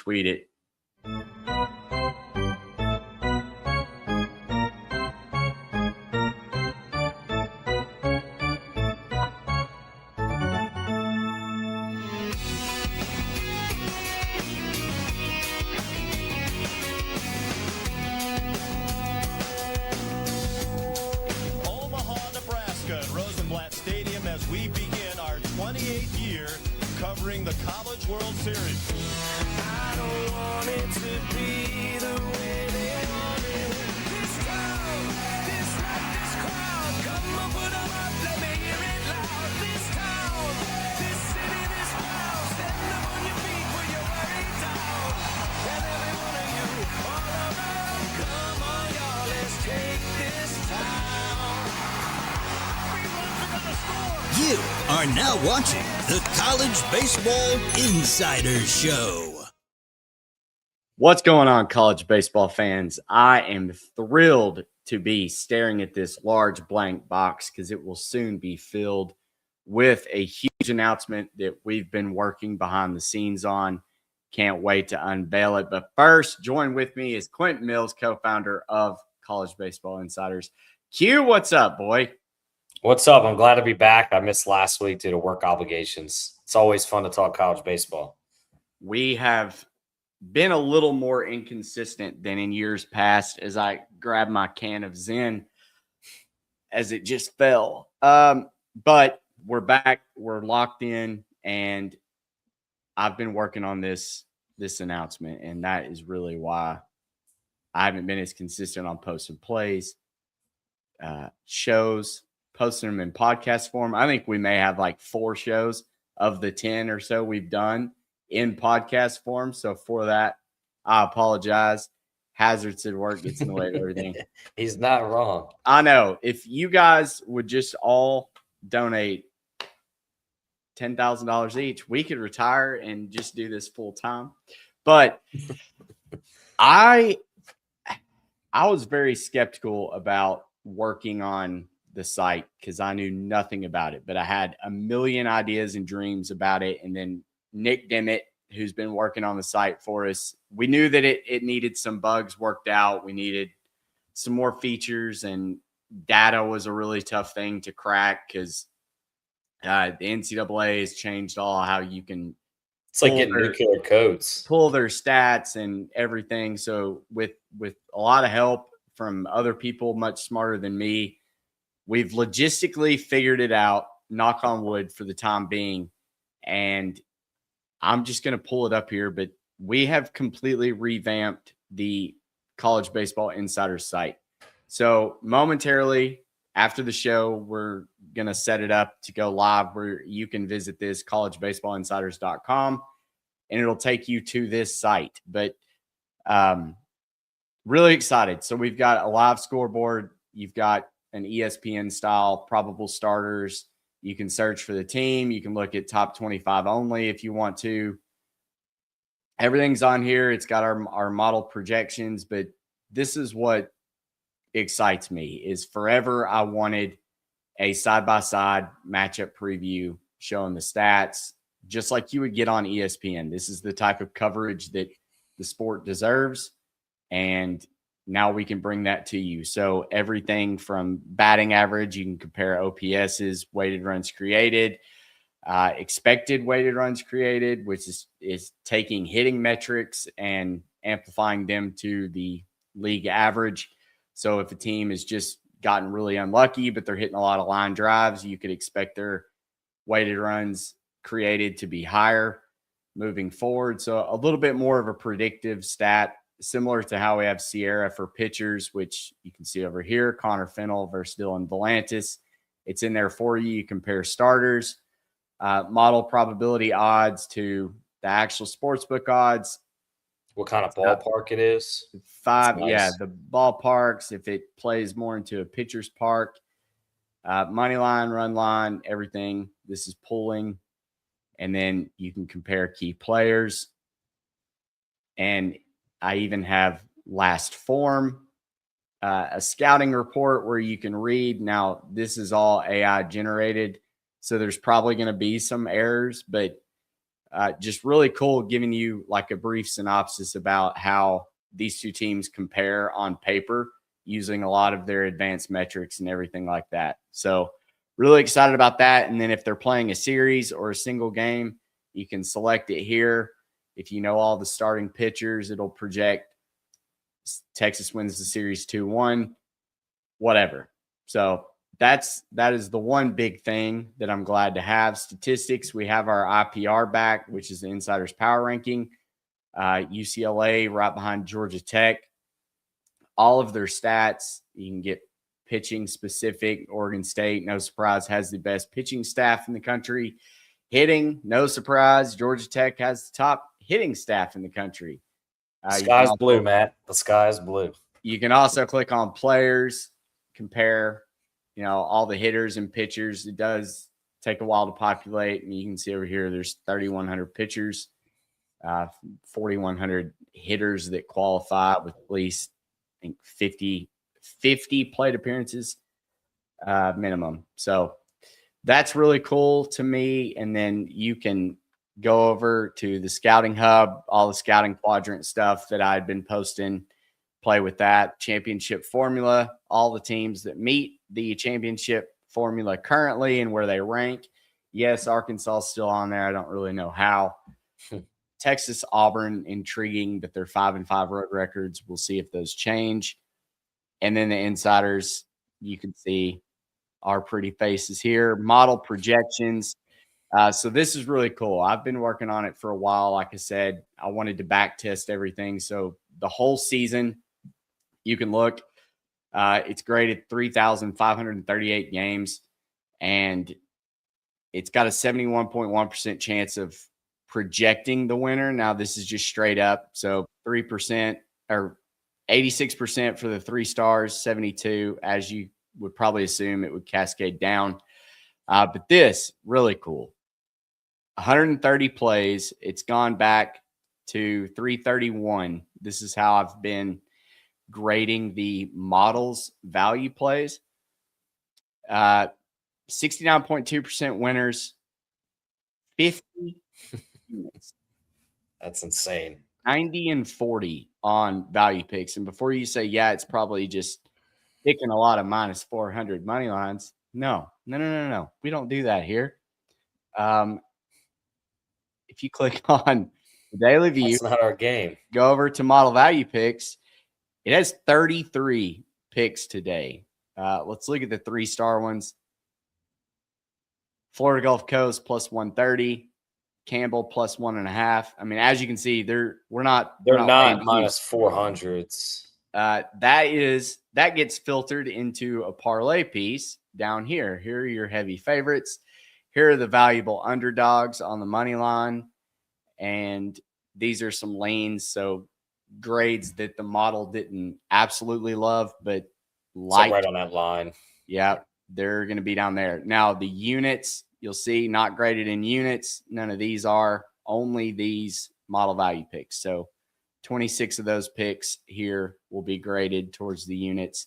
retweet it. Omaha, Nebraska, at Rosenblatt Stadium as we begin our 28th year covering the College World Series. I don't want it to be the way they want it. This town, this night, this crowd, come on, put 'em up, let me hear it loud. This town, this city, this town, stand up on your feet, put your worries down. And every one of you, all around, come on, y'all, let's take this town. Everyone's gonna score. You are now watching the College Baseball Insiders Show. What's going on, college baseball fans? I am thrilled to be staring at this large blank box because it will soon be filled with a huge announcement that we've been working behind the scenes on. Can't wait to unveil it. But first, join with me is Quentin Mills, co-founder of College Baseball Insiders. Q, what's up, boy? What's up? I'm glad to be back. I missed last week due to work obligations. It's always fun to talk college baseball. We have been a little more inconsistent than in years past as I grab my can of Zen as it just fell. But we're back. We're locked in, and I've been working on this announcement, and that is really why I haven't been as consistent on posting plays, shows, posting them in podcast form. I think we may have like 4 shows of the 10 or so we've done in podcast form. So for that, I apologize. Hazards at work gets in the way of everything. He's not wrong. I know. If you guys would just all donate $10,000 each, we could retire and just do this full time. But I was very skeptical about working on the site because I knew nothing about it, but I had a million ideas and dreams about it. And then Nick Dimmitt, who's been working on the site for us, we knew that it needed some bugs worked out. We needed some more features, and data was a really tough thing to crack because the NCAA has changed all how you can. It's like getting nuclear codes. Pull their stats and everything. So with a lot of help from other people much smarter than me, we've logistically figured it out, knock on wood, for the time being. And I'm just going to pull it up here, but we have completely revamped the College Baseball Insider site. So momentarily after the show, we're going to set it up to go live where you can visit this collegebaseballinsiders.com, and it'll take you to this site. But really excited. So we've got a live scoreboard. You've got an ESPN style probable starters. You can search for the team. You can look at top 25 only if you want to. Everything's on here. It's got our model projections, but this is what excites me is forever I wanted a side-by-side matchup preview showing the stats just like you would get on ESPN. This is the type of coverage that the sport deserves, and now we can bring that to you. So everything from batting average, you can compare OPSs, weighted runs created, expected weighted runs created, which is taking hitting metrics and amplifying them to the league average. So if a team has just gotten really unlucky, but they're hitting a lot of line drives, you could expect their weighted runs created to be higher moving forward. So a little bit more of a predictive stat, similar to how we have Sierra for pitchers, which you can see over here, Connor Fennell versus Dylan Volantis. It's in there for you. You compare starters, model probability odds to the actual sportsbook odds. What kind of ballpark it is? 5, nice. Yeah, the ballparks, if it plays more into a pitcher's park, money line, run line, everything. This is pulling. And then you can compare key players. And I even have last form, a scouting report where you can read. Now, this is all AI generated, so there's probably going to be some errors, but Just really cool, giving you like a brief synopsis about how these two teams compare on paper using a lot of their advanced metrics and everything like that. So really excited about that. And then if they're playing a series or a single game, you can select it here. If you know all the starting pitchers, it'll project Texas wins the series 2-1, whatever. So that is the one big thing that I'm glad to have. Statistics, we have our IPR back, which is the Insider's Power Ranking. UCLA right behind Georgia Tech. All of their stats, you can get pitching specific. Oregon State, no surprise, has the best pitching staff in the country. Hitting, no surprise, Georgia Tech has the top hitting staff in the country. Sky's blue, Matt. The sky is blue. You can also click on players, compare, all the hitters and pitchers. It does take a while to populate, and you can see over here there's 3,100 pitchers, 4,100 hitters that qualify with at least, I think, 50 plate appearances minimum. So that's really cool to me. And then you can go over to the Scouting Hub, all the scouting quadrant stuff that I'd been posting, play with that. Championship formula, all the teams that meet the championship formula currently and where they rank. Yes, Arkansas is still on there. I don't really know how. Texas, Auburn, intriguing, but they're 5-5 road records. We'll see if those change. And then the insiders, you can see our pretty faces here. Model projections. So this is really cool. I've been working on it for a while. Like I said, I wanted to back test everything. So the whole season, you can look. It's graded 3,538 games, and it's got a 71.1% chance of projecting the winner. Now, this is just straight up. So 3% or 86% for the 3 stars, 72, as you would probably assume it would cascade down. But this, really cool. 130 plays. It's gone back to 331. This is how I've been grading the models value plays. 69.2% winners, 50 units. That's insane. 90 and 40 on value picks. And before you say, yeah, it's probably just picking a lot of minus 400 money lines. No. We don't do that here. If you click on the Daily View, that's not our game. Go over to model value picks. It has 33 picks today. Let's look at the 3-star ones. Florida Gulf Coast plus 130. Campbell plus 1.5. I mean, as you can see, they're not minus 400s. That gets filtered into a parlay piece down here. Here are your heavy favorites. Here are the valuable underdogs on the money line. And these are some lanes. So grades that the model didn't absolutely love, but like right on that line. Yeah, they're going to be down there. Now, the units, you'll see not graded in units. None of these are, only these model value picks. So 26 of those picks here will be graded towards the units.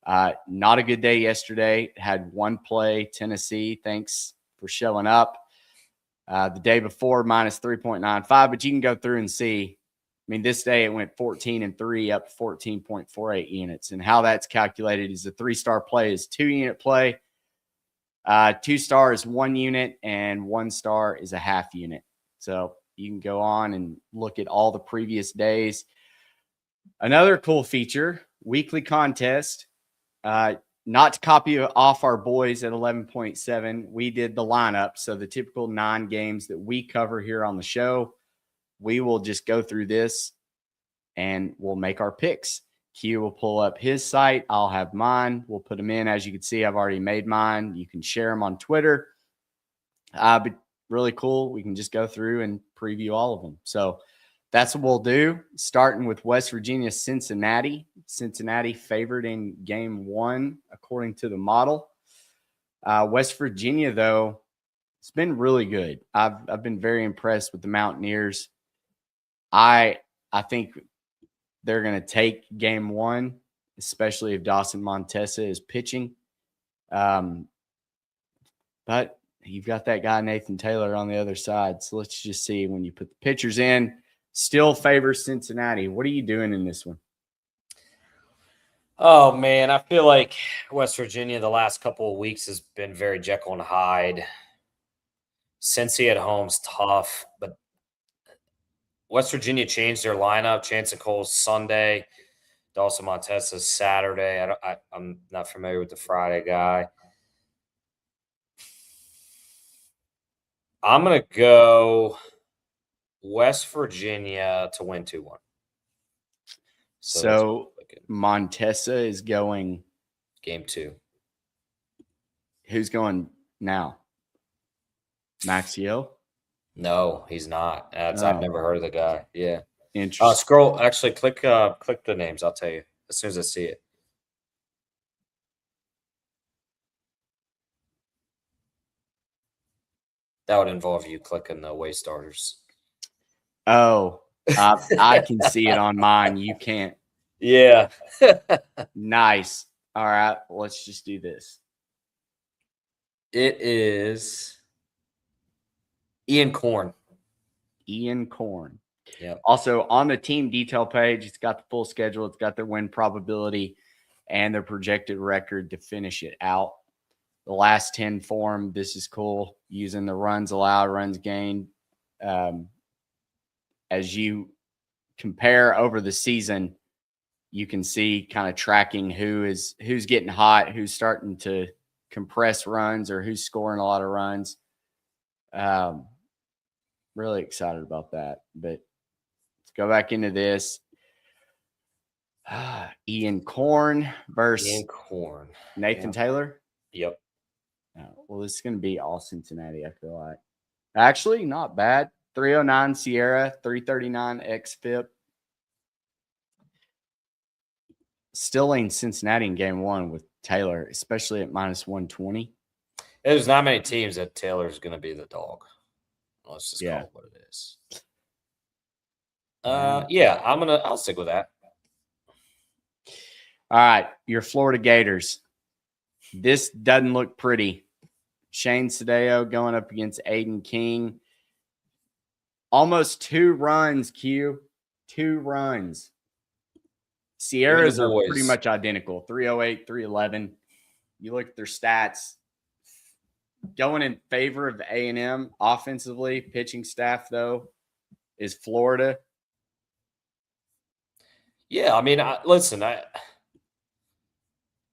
Not a good day yesterday. Had one play, Tennessee. Thanks for showing up. The day before, minus 3.95. But you can go through and see. I mean, this day it went 14-3 up 14.48 units. And how that's calculated is a 3-star play is 2-unit play. 2-star is 1 unit, and 1-star is a half unit. So you can go on and look at all the previous days. Another cool feature, weekly contest. Not to copy off our boys at 11.7, we did the lineup. So the typical 9 games that we cover here on the show, we will just go through this and we'll make our picks. Q will pull up his site. I'll have mine. We'll put them in. As you can see, I've already made mine. You can share them on Twitter. But really cool. We can just go through and preview all of them. So that's what we'll do, starting with West Virginia, Cincinnati. Cincinnati favored in game 1, according to the model. West Virginia, though, it's been really good. I've been very impressed with the Mountaineers. I think they're going to take game 1, especially if Dawson Montesa is pitching. But you've got that guy Nathan Taylor on the other side. So let's just see when you put the pitchers in. Still favors Cincinnati. What are you doing in this one? Oh, man, I feel like West Virginia the last couple of weeks has been very Jekyll and Hyde. Cincy at home's tough, but West Virginia changed their lineup. Chance Cole's Sunday. Dawson Montessa's Saturday. I'm not familiar with the Friday guy. I'm going to go West Virginia to win 2-1. So Montessa is going game 2. Who's going now? Maxiell? No, he's not. I've never heard of the guy. Yeah. Interesting. Scroll. Actually, click the names. I'll tell you as soon as I see it. That would involve you clicking the away starters. Oh, I can see it on mine. You can't. Yeah. Nice. All right, let's just do this. It is Ian Korn. Ian Korn. Yeah. Also, on the team detail page, it's got the full schedule. It's got their win probability and their projected record to finish it out. The last 10 form, this is cool, using the runs allowed, runs gained. As you compare over the season, you can see kind of tracking who's getting hot, who's starting to compress runs, or who's scoring a lot of runs. Really excited about that. But let's go back into this. Ian Korn versus Ian Korn. Nathan Taylor. Yep. Well, this is going to be all Cincinnati, I feel like. Actually, not bad. 309 Sierra, 339 XFIP. Still ain't Cincinnati in game 1 with Taylor, especially at minus 120. There's not many teams that Taylor's going to be the dog. Let's just call it what it is. I'll stick with that. All right, your Florida Gators. This doesn't look pretty. Shane Sadeo going up against Aiden King. Almost 2 runs, Q. 2 runs. Sierras are pretty much identical. 308, 311. You look at their stats. Going in favor of A&M offensively, pitching staff, though, is Florida. Yeah, I mean, listen,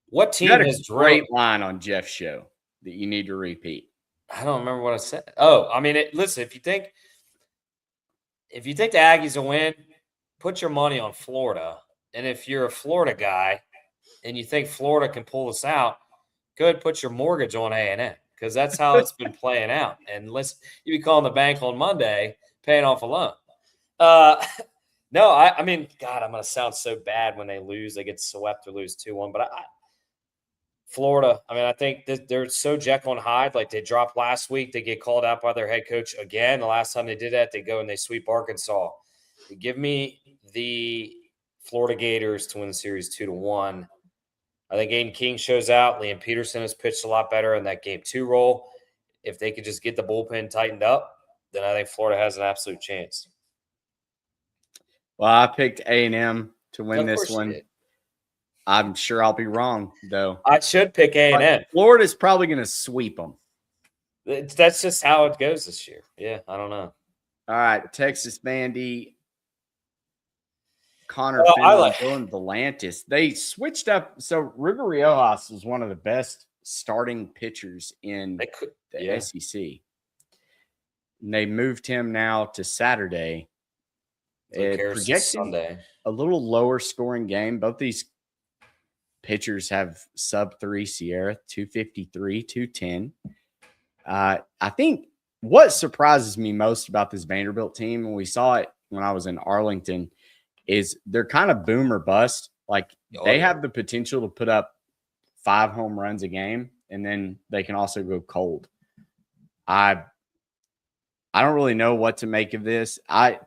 what team has great line on Jeff's show that you need to repeat? I don't remember what I said. Oh, I mean, listen, if you think the Aggies will win, put your money on Florida. And if you're a Florida guy and you think Florida can pull this out, go ahead and put your mortgage on A&M, because that's how it's been playing out. And listen, you be calling the bank on Monday, paying off a loan. No, I mean, God, I'm going to sound so bad when they lose. They get swept or lose 2-1. But Florida, I mean, I think they're so Jekyll and Hyde. Like, they dropped last week. They get called out by their head coach again. The last time they did that, they go and they sweep Arkansas. Give me the Florida Gators to win the series 2-1. I think Aiden King shows out. Liam Peterson has pitched a lot better in that game 2 role. If they could just get the bullpen tightened up, then I think Florida has an absolute chance. Well, I picked A&M to win this one. I'm sure I'll be wrong, though. I should pick A&M. Florida's probably going to sweep them. That's just how it goes this year. Yeah, I don't know. All right, Texas Vandy, Connor Finley, Dylan Volantis. They switched up. So Ruben Riojas was one of the best starting pitchers in the SEC. And they moved him now to Saturday. Projecting Sunday. A little lower scoring game. Both these pitchers have sub 3 Sierra, 253, 210. I think what surprises me most about this Vanderbilt team, and we saw it when I was in Arlington, is they're kind of boom or bust. Like, they have the potential to put up 5 home runs a game, and then they can also go cold. I don't really know what to make of this.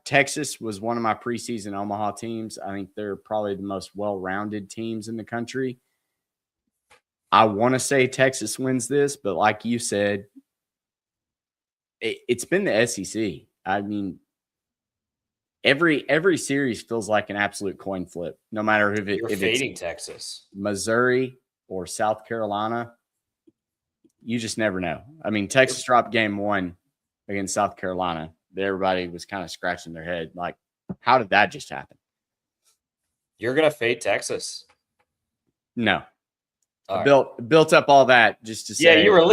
Texas was one of my preseason Omaha teams. I think they're probably the most well-rounded teams in the country. I want to say Texas wins this, but like you said, it's been the SEC. I mean, every series feels like an absolute coin flip, no matter if You're it's fading Texas, Missouri or South Carolina. You just never know. I mean, Texas dropped game 1 against South Carolina. Everybody was kind of scratching their head, like, how did that just happen? You're gonna fade Texas. No, All I right. built up all that just to say. Yeah, you were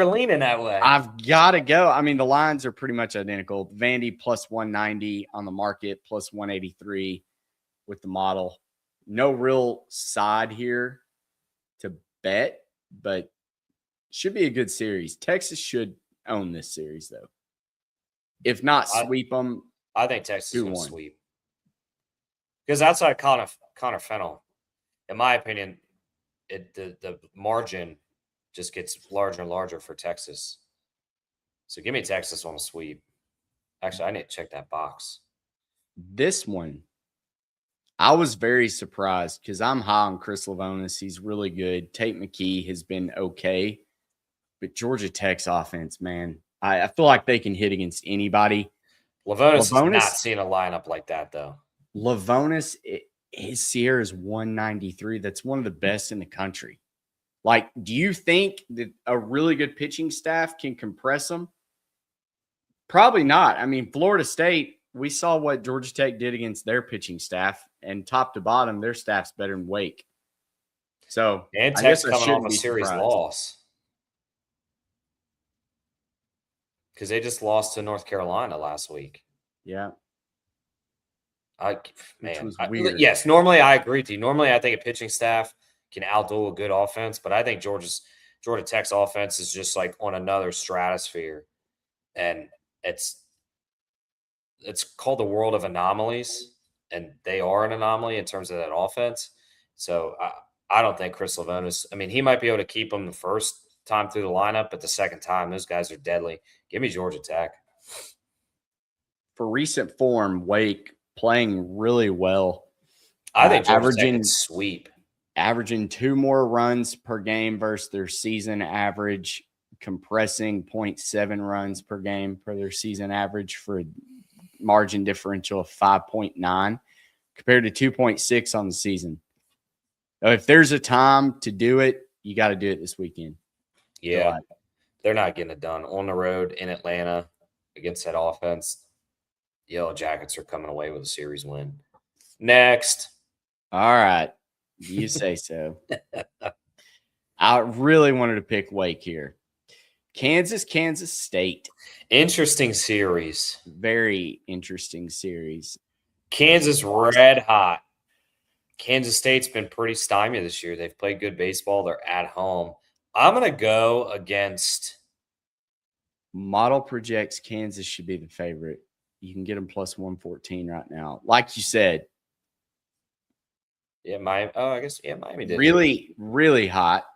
leaning that way. I've got to go. I mean, the lines are pretty much identical. Vandy plus 190 on the market, plus 183 with the model. No real side here to bet, but should be a good series. Texas should own this series, though. If not, sweep them. I think Texas is going to 2-1. sweep. Because outside Connor Fennell, in my opinion, the margin just gets larger and larger for Texas. So give me Texas on a sweep. Actually, I need to check that box. This one, I was very surprised because I'm high on Chris Lavonis. He's really good. Tate McKee has been okay. But Georgia Tech's offense, man, I feel like they can hit against anybody. Lavonis has not seen a lineup like that, though. Lavonis, his Sierra is 193. That's one of the best in the country. Like, do you think that a really good pitching staff can compress them? Probably not. I mean, Florida State, we saw what Georgia Tech did against their pitching staff, and top to bottom, their staff's better than Wake. So, and Tech's coming off a series loss because they just lost to North Carolina last week. Yeah. Weird. Yes, normally I agree with you. Normally I think a pitching staff can outdo a good offense, but I think Georgia Tech's offense is just like on another stratosphere, and it's called the world of anomalies, and they are an anomaly in terms of that offense. So I don't think Chris Lavonis. I mean, he might be able to keep them the first time through the lineup, but the second time, those guys are deadly. Give me Georgia Tech. For recent form, Wake playing really well. I think Georgia Tech can sweep. Averaging 2 more runs per game versus their season average, compressing 0.7 runs per game per their season average for a margin differential of 5.9 compared to 2.6 on the season. If there's a time to do it, you got to do it this weekend. Yeah, they're not getting it done on the road in Atlanta against that offense. Yellow Jackets are coming away with a series win. Next. All right. You say so. I really wanted to pick Wake here. Kansas State. Interesting series. Very interesting series. Kansas red hot. Kansas State's been pretty stymied this year. They've played good baseball. They're at home. I'm going to go against. Model projects Kansas should be the favorite. You can get them plus 114 right now. Like you said. Yeah, Miami did. Really, really hot.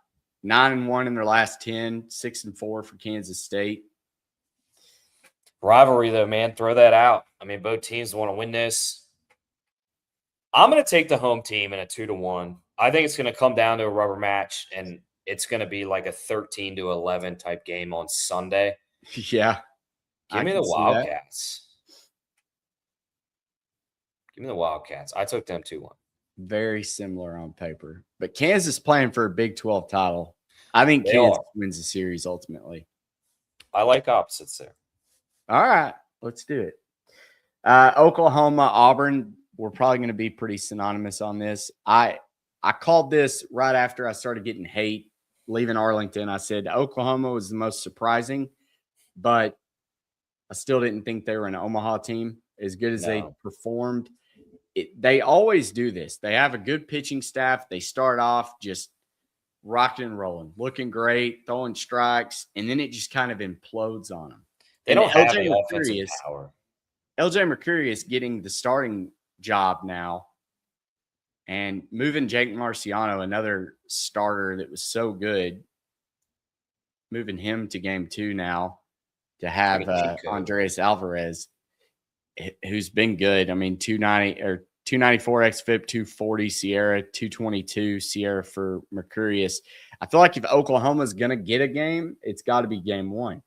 9-1 in their last 10, 6-4 for Kansas State. Rivalry, though, man. Throw that out. I mean, both teams want to win this. I'm going to take the home team in a 2-1. I think it's going to come down to a rubber match, and it's going to be like a 13-11 type game on Sunday. Yeah. Give me the Wildcats. Give me the Wildcats. I took them 2-1. Very similar on paper. But Kansas playing for a Big 12 title. I think Kansas wins the series ultimately. I like opposites there. All right. Let's do it. Oklahoma, Auburn. We're probably going to be pretty synonymous on this. I called this right after I started getting hate leaving Arlington. I said Oklahoma was the most surprising, but I still didn't think they were an Omaha team as good as they performed. They always do this. They have a good pitching staff. They start off just rocking and rolling, looking great, throwing strikes, and then it just kind of implodes on them. They don't have any offensive power. LJ Mercurius getting the starting job now and moving Jake Marciano, another starter that was so good, moving him to game 2 now to have Andres Alvarez, who's been good. I mean, 290 or 294 xFIP, 240 Sierra, 222 Sierra for Mercurius. I feel like if Oklahoma's going to get a game, it's got to be game 1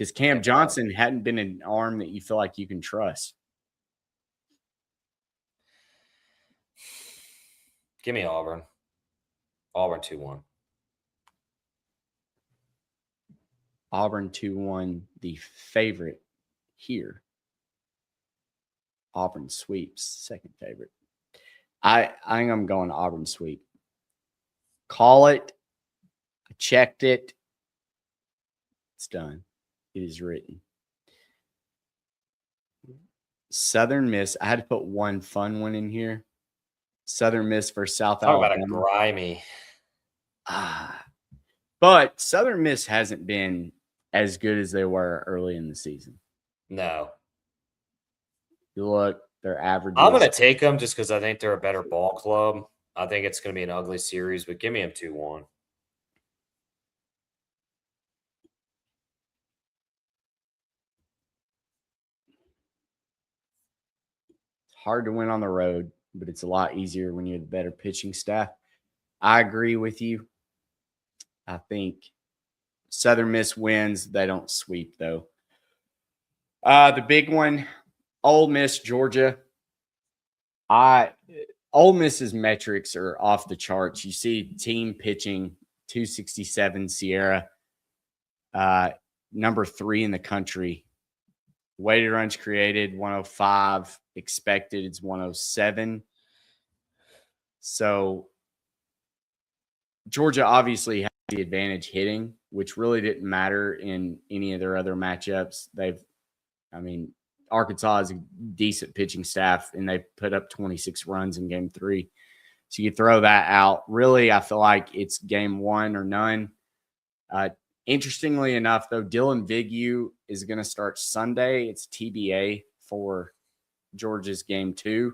because Cam Johnson hadn't been an arm that you feel like you can trust. Give me Auburn. Auburn 2-1. Auburn 2-1, the favorite here. Auburn sweeps, second favorite. I think I'm going Auburn sweep. Call it. I checked it. It's done. It is written. Southern Miss. I had to put one fun one in here. Southern Miss versus South Talk Alabama. about a grimy. But Southern Miss hasn't been as good as they were early in the season. No. You look, their average. I'm going to take them just because I think they're a better ball club. I think it's going to be an ugly series, but give me them 2-1. Hard to win on the road, but it's a lot easier when you're the better pitching staff. I agree with you. I think Southern Miss wins. They don't sweep, though. The big one, Ole Miss, Georgia. Ole Miss's metrics are off the charts. You see team pitching 267 Sierra, number 3 in the country. Weighted runs created 105, expected it's 107. So Georgia obviously has the advantage hitting, which really didn't matter in any of their other matchups. Arkansas is a decent pitching staff, and they put up 26 runs in game 3. So you throw that out. Really, I feel like it's game 1 or none. Interestingly enough, though, Dylan Vignew is going to start Sunday. It's TBA for Georgia's game 2.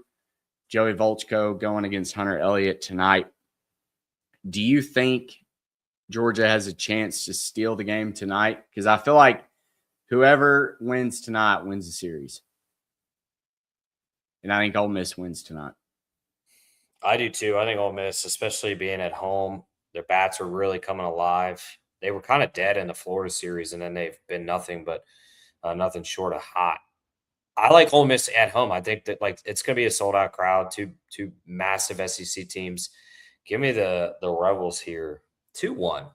Joey Volchko going against Hunter Elliott tonight. Do you think Georgia has a chance to steal the game tonight? Because I feel like whoever wins tonight wins the series. And I think Ole Miss wins tonight. I do too. I think Ole Miss, especially being at home, their bats are really coming alive. They were kind of dead in the Florida series, and then they've been nothing but nothing short of hot. I like Ole Miss at home. I think that it's going to be a sold-out crowd, two massive SEC teams. Give me the Rebels here, 2-1.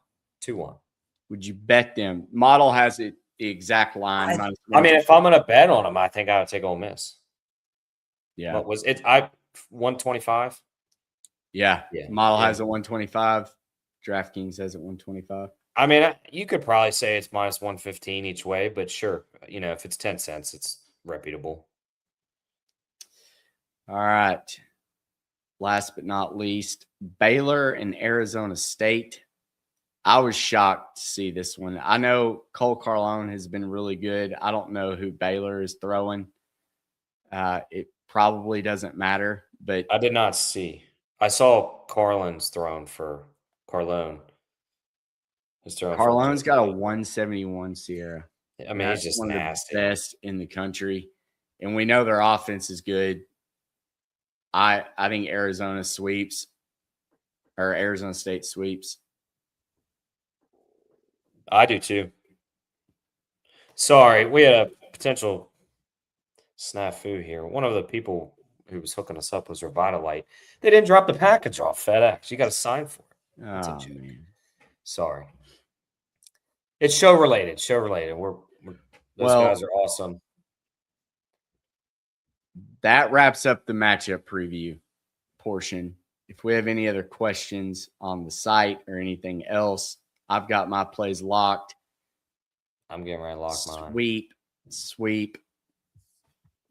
Would you bet them? Model has it the exact line. If I'm going to bet on them, I think I would take Ole Miss. Yeah. What was it? 125? Yeah. Model has a 125. DraftKings has it 125. You could probably say it's minus 115 each way, but sure. If it's 10 cents, it's reputable. All right. Last but not least, Baylor and Arizona State. I was shocked to see this one. I know Cole Carlone has been really good. I don't know who Baylor is throwing. It probably doesn't matter, but I did not see. I saw Carlone's thrown for Carlone. Carlone's got a 171 Sierra. He's just one nasty. Of the best in the country, and we know their offense is good. I think Arizona sweeps, or Arizona State sweeps. I do too. Sorry, we had a potential snafu here. One of the people who was hooking us up was Revitalite. They didn't drop the package off FedEx. You got to sign for it. Oh, man. Sorry. It's show related. Those guys are awesome. That wraps up the matchup preview portion. If we have any other questions on the site or anything else, I've got my plays locked. I'm getting ready to lock mine. Sweep.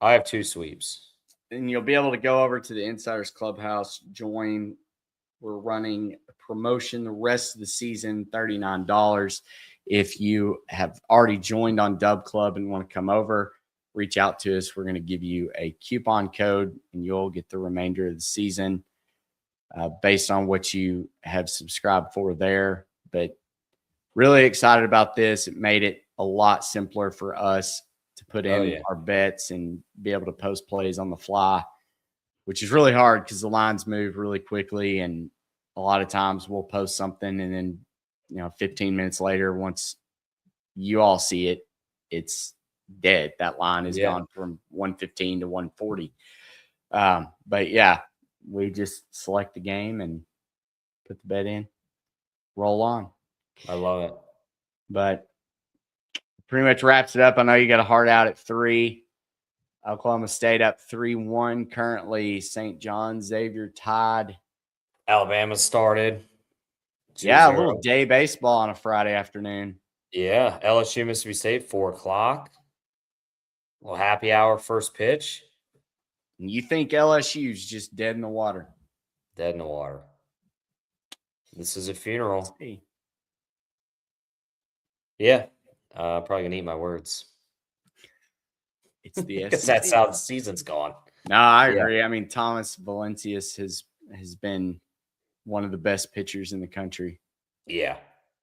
I have 2 sweeps. And you'll be able to go over to the Insiders Clubhouse, join. We're running a promotion the rest of the season, $39. If you have already joined on Dub Club and want to come over, reach out to us. We're going to give you a coupon code, and you'll get the remainder of the season based on what you have subscribed for there. But really excited about this. It made it a lot simpler for us to put in our bets and be able to post plays on the fly, which is really hard because the lines move really quickly. And a lot of times we'll post something and then, 15 minutes later, once you all see it, it's dead. That line has gone from 115 to 140. But yeah, we just select the game and put the bet in, roll on. I love it. But pretty much wraps it up. I know you got a hard out at 3. Oklahoma State up 3-1. Currently, St. John Xavier tied. Alabama started. 2-0. Yeah, a little day baseball on a Friday afternoon. Yeah, LSU, Mississippi State, 4 o'clock. Little happy hour, first pitch. And you think LSU's just dead in the water? Dead in the water. This is a funeral. Hey. Yeah, probably gonna eat my words. It's the because that's how the season's gone. No, I agree. I mean, Thomas Valencius has been one of the best pitchers in the country. Yeah.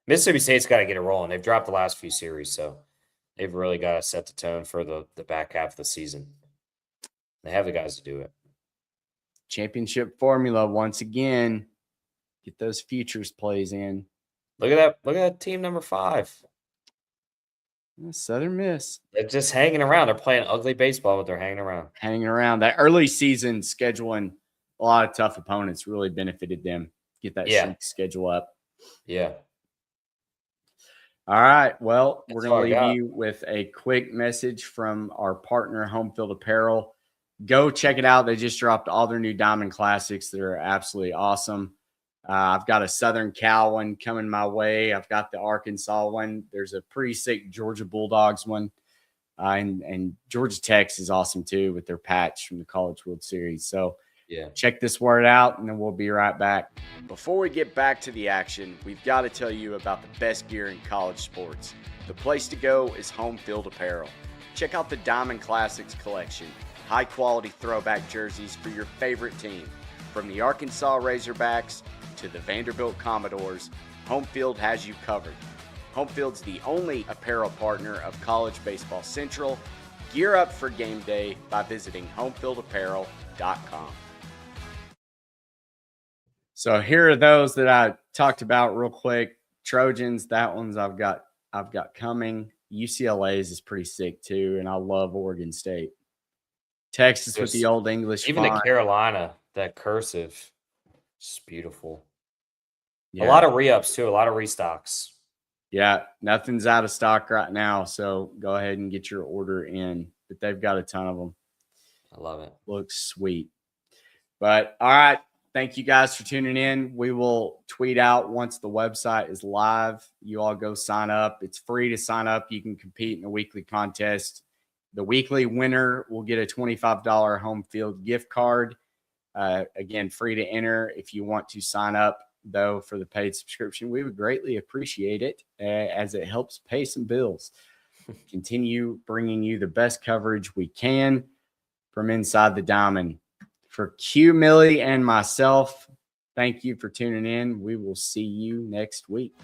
Mississippi State's got to get it rolling. They've dropped the last few series, so they've really got to set the tone for the back half of the season. They have the guys to do it. Championship formula once again. Get those futures plays in. Look at that. Look at that team number 5. Southern Miss. They're just hanging around. They're playing ugly baseball, but they're hanging around. Hanging around. That early season scheduling a lot of tough opponents really benefited them. Get that schedule up. Yeah. All right. Well, That's we're going to leave you with a quick message from our partner, Home Field Apparel. Go check it out. They just dropped all their new Diamond Classics. They're absolutely awesome. I've got a Southern Cal one coming my way. I've got the Arkansas one. There's a pretty sick Georgia Bulldogs one. And Georgia Tech is awesome too with their patch from the College World Series. So check this word out, and then we'll be right back. Before we get back to the action, we've got to tell you about the best gear in college sports. The place to go is Home Field Apparel. Check out the Diamond Classics collection. High-quality throwback jerseys for your favorite team. From the Arkansas Razorbacks to the Vanderbilt Commodores, Home Field has you covered. Home Field's the only apparel partner of College Baseball Central. Gear up for game day by visiting homefieldapparel.com. So here are those that I talked about real quick. Trojans, that one's I've got coming. UCLA's is pretty sick too, and I love Oregon State. Texas with the old English even font. the Carolina, that cursive, it's beautiful. Yeah. A lot of re-ups too, a lot of restocks. Yeah, nothing's out of stock right now, so go ahead and get your order in. But they've got a ton of them. I love it. Looks sweet. But all right, thank you guys for tuning in. We will tweet out once the website is live. You all go sign up. It's free to sign up. You can compete in a weekly contest. The weekly winner will get a $25 Home Field gift card. Again, free to enter. If you want to sign up, though, for the paid subscription, we would greatly appreciate it as it helps pay some bills. Continue bringing you the best coverage we can from inside the diamond. For Q, Millie, and myself, thank you for tuning in. We will see you next week.